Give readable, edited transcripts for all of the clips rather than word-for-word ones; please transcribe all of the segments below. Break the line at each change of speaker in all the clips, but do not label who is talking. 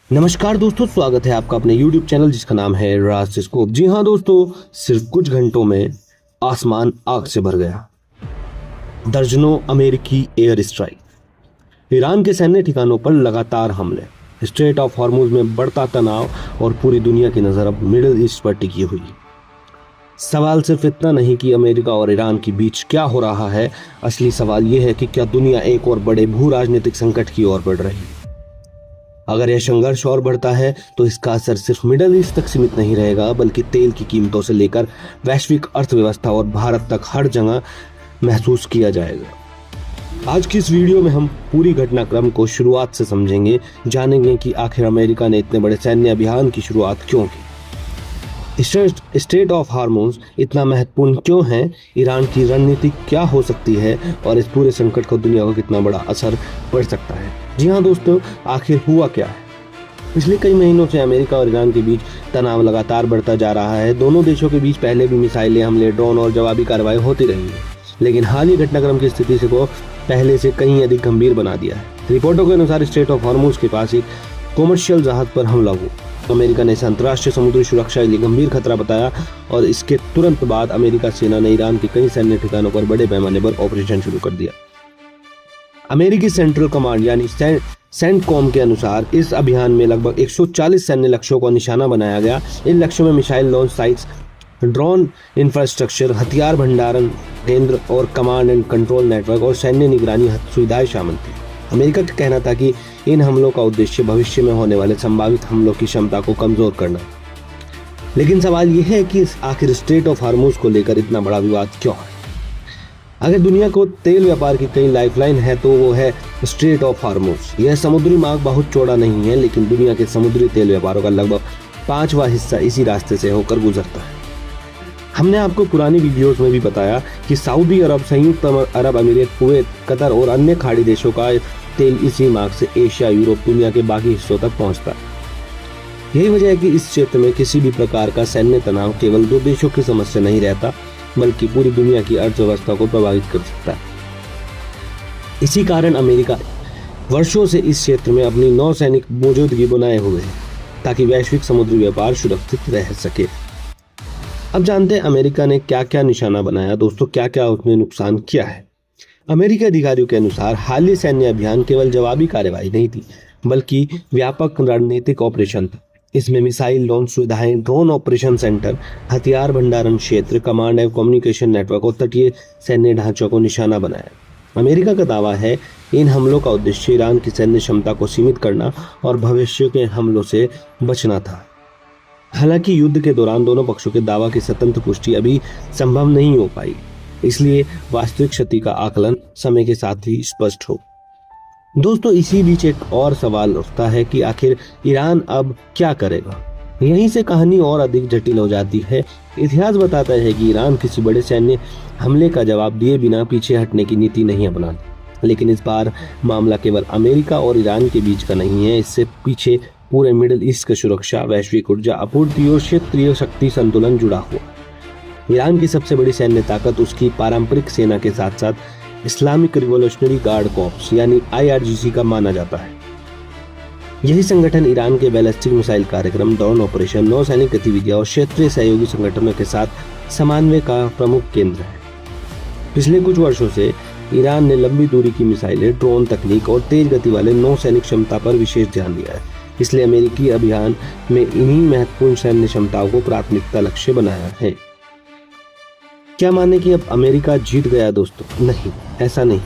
नमस्कार दोस्तों, स्वागत है आपका अपने YouTube चैनल जिसका नाम है रास्टस्कोप। जी हाँ दोस्तों, सिर्फ कुछ घंटों में आसमान आग से भर गया। दर्जनों अमेरिकी एयर स्ट्राइक, ईरान के सैन्य ठिकानों पर लगातार हमले, स्ट्रेट ऑफ हॉर्मुज में बढ़ता तनाव और पूरी दुनिया की नजर अब मिडिल ईस्ट पर टिकी हुई। सवाल सिर्फ इतना नहीं कि अमेरिका और ईरान के बीच क्या हो रहा है, असली सवाल यह है कि क्या दुनिया एक और बड़े भू राजनीतिक संकट की ओर बढ़ रही है। अगर यह संघर्ष और बढ़ता है तो इसका असर सिर्फ मिडिल ईस्ट तक सीमित नहीं रहेगा, बल्कि तेल की कीमतों से लेकर वैश्विक अर्थव्यवस्था और भारत तक हर जगह महसूस किया जाएगा। आज की इस वीडियो में हम पूरी घटनाक्रम को शुरुआत से समझेंगे, जानेंगे कि आखिर अमेरिका ने इतने बड़े सैन्य अभियान की शुरुआत क्यों की, स्ट्रेट ऑफ हॉर्मुज इतना महत्वपूर्ण क्यों है, ईरान की रणनीति क्या हो सकती है और इस पूरे संकट को दुनिया को कितना बड़ा असर पड़ सकता है। जी हाँ दोस्तों, आखिर हुआ क्या है। पिछले कई महीनों से अमेरिका और ईरान के बीच तनाव लगातार बढ़ता जा रहा है। दोनों देशों के बीच पहले भी मिसाइलें, हमले, ड्रोन और जवाबी कार्रवाई होती रही है, लेकिन हाल ही घटनाक्रम की स्थिति को पहले से कहीं अधिक गंभीर बना दिया है। रिपोर्टों के अनुसार स्ट्रेट ऑफ हॉर्मुज के पास एक कॉमर्शियल जहाज पर हमला हुआ। अमेरिका ने इसे अंतर्राष्ट्रीय समुद्री सुरक्षा के लिए गंभीर खतरा बताया और इसके तुरंत बाद अमेरिका सेना ने ईरान के कई सैन्य ठिकानों पर बड़े पैमाने पर ऑपरेशन शुरू कर दिया। अमेरिकी सेंट्रल कमांड यानी सेंटकॉम के अनुसार इस अभियान में लगभग 140 सैन्य लक्ष्यों को निशाना बनाया गया। इन लक्ष्यों में missile launch sites, drone infrastructure, हथियार भंडारण केंद्र और कमांड एंड कंट्रोल नेटवर्क और सैन्य निगरानी सुविधाएं शामिल थी। अमेरिका का कहना था कि इन हमलों का उद्देश्य भविष्य में होने वाले संभावित हमलों की क्षमता को कमजोर करना। लेकिन सवाल यह है कि आखिर स्ट्रेट ऑफ हॉर्मुज को लेकर इतना बड़ा विवाद क्यों है। अगर दुनिया को तेल व्यापार की कई लाइफलाइन है तो वो है स्ट्रेट ऑफ हॉर्मुज। यह समुद्री मार्ग बहुत चौड़ा नहीं है, लेकिन दुनिया के समुद्री तेल व्यापारों का लगभग 5वां हिस्सा इसी रास्ते से होकर गुजरता है। हमने आपको पुरानी वीडियोस में भी बताया कि सऊदी अरब, संयुक्त अरब अमीरात, कुवैत, कतर और अन्य खाड़ी देशों का तेल इसी मार्ग से एशिया, यूरोप, दुनिया के बाकी हिस्सों तक पहुंचता है। यही वजह है कि इस क्षेत्र में किसी भी प्रकार का सैन्य तनाव केवल दो देशों की समस्या नहीं रहता, बल्कि पूरी दुनिया की अर्थव्यवस्था को प्रभावित कर सकता है। इसी कारण अमेरिका वर्षों से इस क्षेत्र में अपनी नौसैनिक मौजूदगी बनाए हुए है, ताकि वैश्विक समुद्री व्यापार सुरक्षित रह सके। अब जानते हैं अमेरिका ने क्या क्या निशाना बनाया। दोस्तों, क्या क्या उसने नुकसान किया है। अमेरिकी अधिकारियों के अनुसार हालिया सैन्य अभियान केवल जवाबी कार्रवाई नहीं थी, बल्कि व्यापक रणनीतिक ऑपरेशन था। इसमें मिसाइल लॉन्च सुविधाएं, ड्रोन ऑपरेशन सेंटर, हथियार भंडारण क्षेत्र, कमांड एंड कम्युनिकेशन नेटवर्क और तटीय सैन्य ढांचों को निशाना बनाया। अमेरिका का दावा है इन हमलों का उद्देश्य ईरान की सैन्य क्षमता को सीमित करना और भविष्य के हमलों से बचना था। हालांकि युद्ध के दौरान दोनों पक्षों के दावा की स्वतंत्र पुष्टि अभी संभव नहीं हो पाई, इसलिए वास्तविक क्षति का आकलन समय के साथ ही स्पष्ट हो। दोस्तों, इसी बीच एक और सवाल उठता है कि आखिर ईरान अब क्या करेगा। यहीं से कहानी और अधिक जटिल हो जाती है। इतिहास बताता है कि ईरान किसी बड़े सैन्य हमले का जवाब दिए बिना पीछे हटने की नीति नहीं अपनाती। लेकिन इस बार मामला केवल अमेरिका और ईरान के बीच का नहीं है। इससे पीछे पूरे मिडिल ईस्ट की सुरक्षा, वैश्विक ऊर्जा आपूर्ति और क्षेत्रीय शक्ति संतुलन जुड़ा हुआ। ईरान की सबसे बड़ी सैन्य ताकत उसकी पारंपरिक सेना के साथ साथ इस्लामिक रिवॉल्यूशनरी गार्ड कॉर्प्स यानी IRGC का माना जाता है। यही संगठन ईरान के बैलिस्टिक मिसाइल कार्यक्रम, ड्रोन ऑपरेशन, नौसैनिक गतिविधियां और क्षेत्रीय सहयोगी संगठनों के साथ समन्वय का प्रमुख केंद्र है। पिछले कुछ वर्षों से ईरान ने लंबी दूरी की मिसाइलें, ड्रोन तकनीक और तेज गति वाले नौसैनिक क्षमता पर विशेष ध्यान दिया है। इसलिए अमेरिकी अभियान में इन्हीं महत्वपूर्ण सैन्य क्षमताओं को प्राथमिकता लक्ष्य बनाया है। क्या माने कि अब अमेरिका जीत गया? दोस्तों, नहीं, ऐसा नहीं।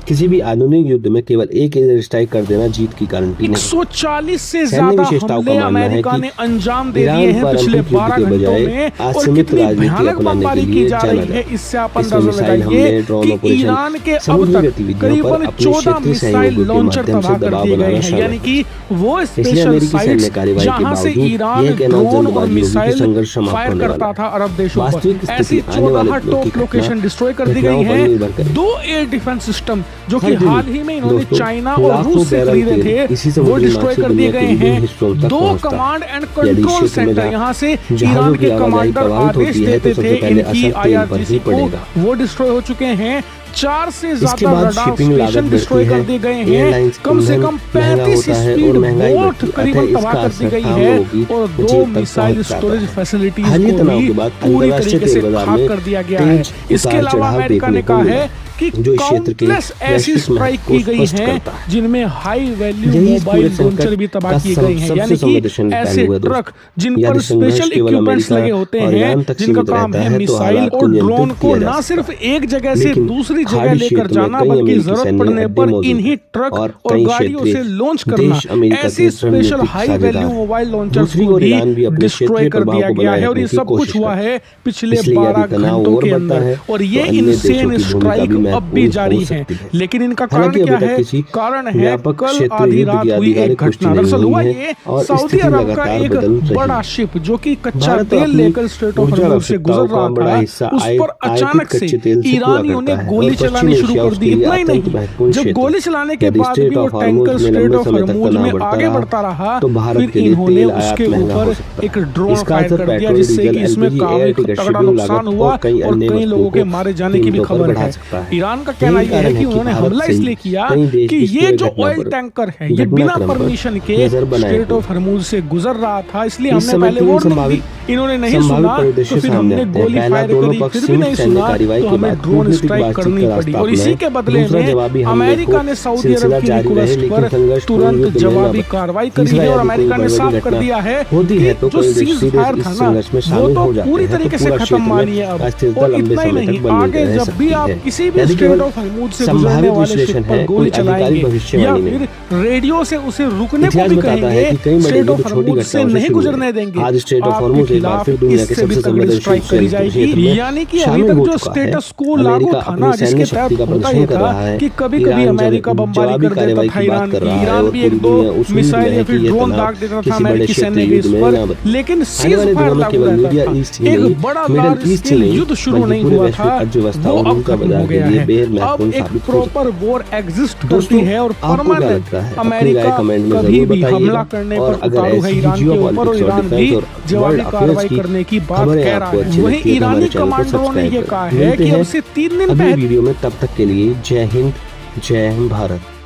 किसी भी आधुनिक युद्ध में केवल एक एयर स्ट्राइक कर देना जीत की गारंटी नहीं।
140 से ज्यादा हमले अमेरिका ने अंजाम दे दिए हैं पिछले 12 घंटों में और कितनी भयानक बमबारी की जा रही है, इससे आप अंदाजा लगाइए कि ईरान के अब तक करीबन 14 मिसाइल लॉन्चर तबाह कर दिए गए हैं। यानी कि वो स्पेशल साइट्स जहां से ईरान ड्रोन और मिसाइल फायर करता था अरब देशों पर, ऐसी 14 टॉप लोकेशन डिस्ट्रॉय कर दी गई है। 2 एयर डिफेंस सिस्टम जो कि हाल ही में इन्होंने चाइना और रूस से खरीदे थे, वो डिस्ट्रॉय कर दिए गए हैं। 2 कमांड एंड कंट्रोल सेंटर, यहाँ से ईरान के कमांडर आदेश देते थे इनकी IRGC को, वो डिस्ट्रॉय हो चुके हैं। 4 से
इसके
ज्यादा
बाद
रडार
शिपिंग लागत
स्टेशन डिस्ट्रॉय
बढ़ती
कर
है,
दिए गए हैं,
एयरलाइंस
कम से कम
महंगा
35
होता है
स्पीड
और महंगाई
बोट
बढ़ती है।
करीबन
अतः
तबाह
इसका
कर दी
असर
गई
आम
है
लोगों की
और
जेब
2
तक
मिसाइल
पहुंच जाता
स्टोरेज
है।
फैसिलिटीज
हालिया
को
तनाव
भी
के बाद
पूरी
अंतर्राष्ट्रीय
तरीके से
तेल बाजार
खाक
में
कर दिया गया है।
तेज
इसके
उतार
अलावा
चढ़ाव
अमेरिका
देखने
ने
को
कहा
मिला,
है कि
जो इस क्षेत्र के
काउंटलेस ऐसी
वैश्विक
स्ट्राइक
महत्व
की
को
गई
स्पष्ट
हैं
करता है।
जिनमें हाई वैल्यू
यही इस पूरे
मोबाइल
संकट
लॉन्चर भी तबाह
का
किए गए हैं,
सबसे
यानी कि
संवेदनशील
ऐसे
पहलू है दोस्तों।
ट्रक जिन
यदि
पर
संघर्ष
स्पेशल
केवल
इक्विपमेंट्स
अमेरिका
लगे होते
और
हैं,
ईरान तक
जिनका
सीमित
काम
रहता
है
है तो
मिसाइल
हालात को
और ड्रोन
नियंत्रित
को
किया जा
न
सकता
सिर्फ
है।
एक जगह से
लेकिन
दूसरी जगह
खाड़ी
लेकर
क्षेत्र में
जाना
कई
बल्कि
अमेरिकी
जरूरत
सैन्य
पड़ने
अड्डे
पर
मौजूद
इन्हीं
हैं
ट्रक
और
और
कई
गाड़ियों से
क्षेत्रीय
लॉन्च करना,
देश अमेरिका
ऐसी
के
स्पेशल
रणनीतिक
हाई
साझेदार
वैल्यू
हैं।
मोबाइल लॉन्चर्स
दूसरी
को
ओर
भी
ईरान भी अपने
डिस्ट्रॉय
क्षेत्रीय
कर
प्रभाव
दिया
को
गया
बनाए
है और ये
रखने की
सब कुछ
कोशिश
हुआ
करता
है पिछले
इसलिए यदि
12
तनाव
घंटों
और
के
बढ़ता
अंदर
है
और
तो
ये
अन्य देशों
इनसेन
की भूमिका
स्ट्राइक
भी
अब भी
महत्वपूर्ण
जारी
हो
है।
सकती है।
लेकिन इनका कारण
हालांकि
क्या
अभी तक
है?
किसी
कारण है
व्यापक
कल
क्षेत्रीय
आधी
युद्ध
रात
की
हुई एक
आधिकारिक पुष्टि
घटना।
नहीं
दरअसल
हुई
हुआ
है
ये
और
सऊदी
स्थिति
अरब का
लगातार
एक
बदल रही
बड़ा
है।
शिप जो कि कच्चा
भारत
तेल
अपनी
लेकर स्ट्रेट ऑफ
ऊर्जा
हॉर्मुज से
आवश्यकताओं
गुजर
का
रहा
बड़ा
था,
हिस्सा
उस पर
आयातित
अचानक से
कच्चे तेल से पूरा
ईरानियों ने
करता है
गोली
और
चलानी
पश्चिम
शुरू
एशिया
कर
उसके
दी।
लिए
इतना ही
अत्यंत
नहीं,
महत्वपूर्ण
जब
क्षेत्र
गोली
है।
चलाने के
यदि
बाद
स्ट्रेट
भी वो
ऑफ हॉर्मुज
टैंकर
में
स्ट्रेट
लंबे
ऑफ
समय तक
हॉर्मुज
तनाव
में
बढ़ता
आगे
रहा
बढ़ता रहा,
तो भारत
फिर
के लिए
इन्होंने
तेल
उसके
आयात महंगा हो
ऊपर
सकता
एक
है।
ड्रोन
इसका
फायर
असर
कर दिया
पेट्रोल,
जिससे
डीजल,
कि इसमें
एलपीजी,
काफी
एयर टिकट,
तगड़ा
शिपिंग
नुकसान
लागत
हुआ
और कई
और
अन्य
कई
वस्तुओं
लोगों के
को
मारे जाने की भी
कीमतों पर
खबर
बढ़ा
है।
सकता है।
ईरान का कहना
यही
यह है
कारण
कि
है कि
उन्होंने
भारत
हमला
सहित
इसलिए किया
कई देश
कि
इस
ये
पूरे
जो
घटना
ऑयल
पर
टैंकर है ये बिना
घटनाक्रम पर
परमिशन के
नजर बनाए
स्ट्रेट
हुए
ऑफ हॉर्मुज से गुजर रहा था, इसलिए
इस
हमने
समय
पहले
तीन
वार्निंग दी, इन्होंने नहीं सुना
परिदृश्य
तो फिर
सामने
हमने
आते हैं।
गोली
पहला,
फायर
दोनों
करी,
पक्ष
फिर भी
सीमित
नहीं
सैन्य
सुना
कार्रवाई
तो
के
हमें
बाद
ड्रोन
कूटनीतिक
स्ट्राइक
बातचीत
करनी
का
पड़ी
रास्ता
और इसी
अपनाया।
के बदले
दूसरा,
में
जवाबी हमले
अमेरिका
को
ने सऊदी
सिलसिला
अरब की
जारी रहे,
रिक्वेस्ट
लेकिन
पर
संघर्ष पूर्ण
तुरंत
युद्ध में न
जवाबी
बने।
कार्रवाई करी
तीसरा,
है और
यदि कोई
अमेरिका ने
बड़ी
साफ कर
घटना
दिया है
होती
कि
है तो
जो
कई देश
सीज
सीधे
फायर
इस
था ना
संघर्ष में
वो
शामिल
तो
हो जाते
पूरी
हैं, तो
तरीके से
पूरा
खत्म
क्षेत्र
मानिए
में
अब।
अस्थिरता
और
लंबे
इतना ही
समय
नहीं,
तक बनी
आगे
रह
जब
सकती
भी आप
है।
किसी भी
यदि
स्ट्रेट
केवल
ऑफ हॉर्मुज से
संभावित
गुजरने वाले
विश्लेषण
शिप पर
है,
गोली
कोई अधिकारिक
चलाएंगे या
भविष्यवाणी नहीं।
फिर रेडियो से उसे रुकने को
इतिहास
भी
बताता है
कहेंगे,
कि कई बड़े
स्ट्रेट
युद्ध
ऑफ
छोटी
हॉर्मुज से
घटनाओं से
नहीं
शुरू हुए।
गुजरने देंगे।
आज स्ट्रेट ऑफ
आपके
हॉर्मुज एक बार
खिलाफ
फिर दुनिया के
इससे भी
सबसे
तगड़ी
संवेदनशील
स्ट्राइक करी
क्षेत्र
जाएगी,
में
यानी कि अभी
शामिल
तक
हो
जो
चुका है।
स्टेटस को लागू
अमेरिका
था ना,
अपनी
जिसके
सैन्य शक्ति
तहत
का
होता
प्रदर्शन
ये
कर
था
रहा है।
कि कभी कभी अमेरिका बमबारी कर देता था ईरान की, ईरान भी एक दो मिसाइल या फिर ड्रोन दाग देता था अमेरिकी सैन्य के इस पर, लेकिन सीज फायर लागू रहता था। एक बड़ा लार्ज स्केल युद्ध शुरू नहीं हुआ था, वो अब खत्म हो गया है। अब एक प्रॉपर वॉर एग्जिस्ट करती है और परमानेंट अमेरिका कभी भी हमला करने पर उतारू है ईरान के ऊपर और ईरान भी जवाबी कार्रवाई करने की बात कह रहा है। वहीं ईरानी कमांडरों ने ये कहा है कि अब से 3 दिन पहले
वीडियो में, तब तक के लिए जय हिंद, जय भारत।